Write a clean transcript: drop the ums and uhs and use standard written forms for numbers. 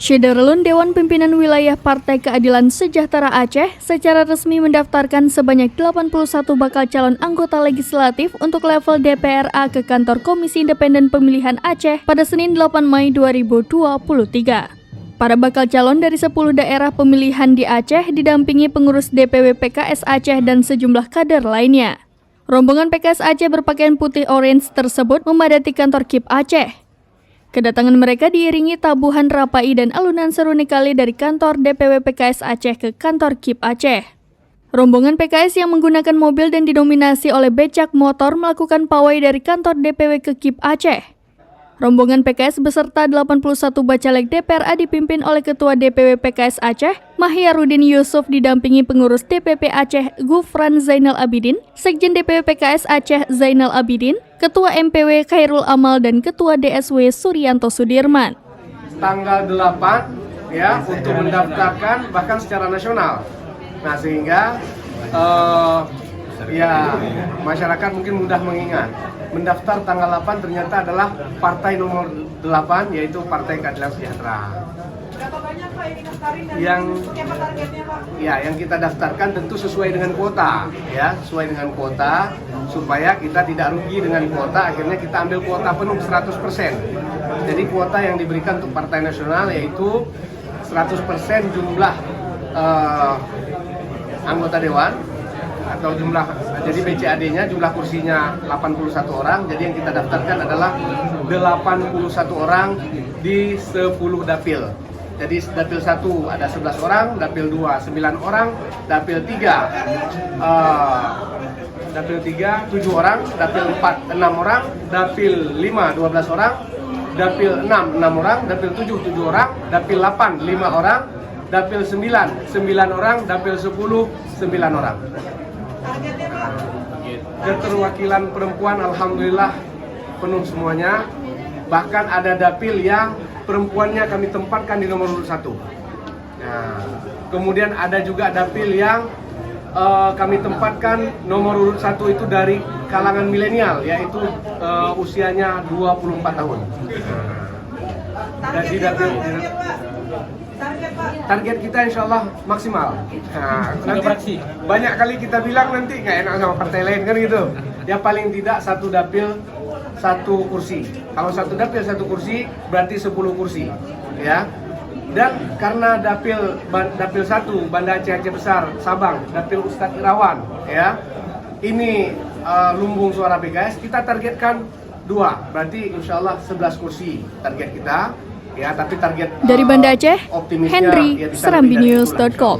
Syederlun Dewan Pimpinan Wilayah Partai Keadilan Sejahtera Aceh secara resmi mendaftarkan sebanyak 81 bakal calon anggota legislatif untuk level DPRA ke kantor Komisi Independen Pemilihan Aceh pada Senin 8 Mei 2023. Para bakal calon dari 10 daerah pemilihan di Aceh didampingi pengurus DPW PKS Aceh dan sejumlah kader lainnya. Rombongan PKS Aceh berpakaian putih orange tersebut memadati kantor KIP Aceh. Kedatangan mereka diiringi tabuhan rapai dan alunan seru nikali dari kantor DPW PKS Aceh ke kantor KIP Aceh. Rombongan PKS yang menggunakan mobil dan didominasi oleh becak motor melakukan pawai dari kantor DPW ke KIP Aceh. Rombongan PKS beserta 81 bacalek DPRA dipimpin oleh Ketua DPW PKS Aceh, Mahyarudin Yusuf didampingi pengurus DPP Aceh Gufran Zainal Abidin, Sekjen DPW PKS Aceh Zainal Abidin, Ketua MPW Khairul Amal dan Ketua DSW Suryanto Sudirman. Tanggal 8 ya untuk mendaftarkan bahkan secara nasional. Nah sehingga masyarakat mungkin mudah mengingat. Mendaftar tanggal 8 ternyata adalah partai nomor 8 yaitu Partai Keadilan Sejahtera. Berapa banyak Pak ini daftarin dan apa targetnya Pak? Ya, yang kita daftarkan tentu sesuai dengan kuota, ya, sesuai dengan kuota supaya kita tidak rugi dengan kuota, akhirnya kita ambil kuota penuh 100%. Jadi kuota yang diberikan untuk Partai Nasional yaitu 100% jumlah anggota dewan atau jumlah, jadi BCAD-nya jumlah kursinya 81 orang, jadi yang kita daftarkan adalah 81 orang di 10 dapil. Jadi dapil 1 ada 11 orang, dapil 2 9 orang, dapil 3 7 orang, dapil 4 6 orang, dapil 5 12 orang, dapil 6 6 orang, dapil 7 7 orang, dapil 8 5 orang, dapil 9 9 orang, dapil 10 9 orang. Targetnya Pak? Keterwakilan perempuan alhamdulillah penuh semuanya. Bahkan ada dapil yang perempuannya kami tempatkan di nomor urut 1. Nah, kemudian ada juga dapil yang kami tempatkan nomor urut 1 itu dari kalangan milenial, yaitu usianya 24 tahun. Targetnya Pak? Target Pak? Target kita insya Allah maksimal. Nah, nanti banyak kali kita bilang nanti nggak enak sama partai lain kan gitu. Ya paling tidak satu dapil 1 kursi. Kalau satu dapil 1 kursi berarti 10 kursi, ya. Dan karena dapil 1 Banda Aceh Besar Sabang, dapil Ustadz Irawan, ya. Ini lumbung suara PKS, kita targetkan 2, berarti insya Allah 11 kursi target kita. Ya, tapi target Dari Banda Aceh, optimisnya Henry, ya bisa serambinews.com.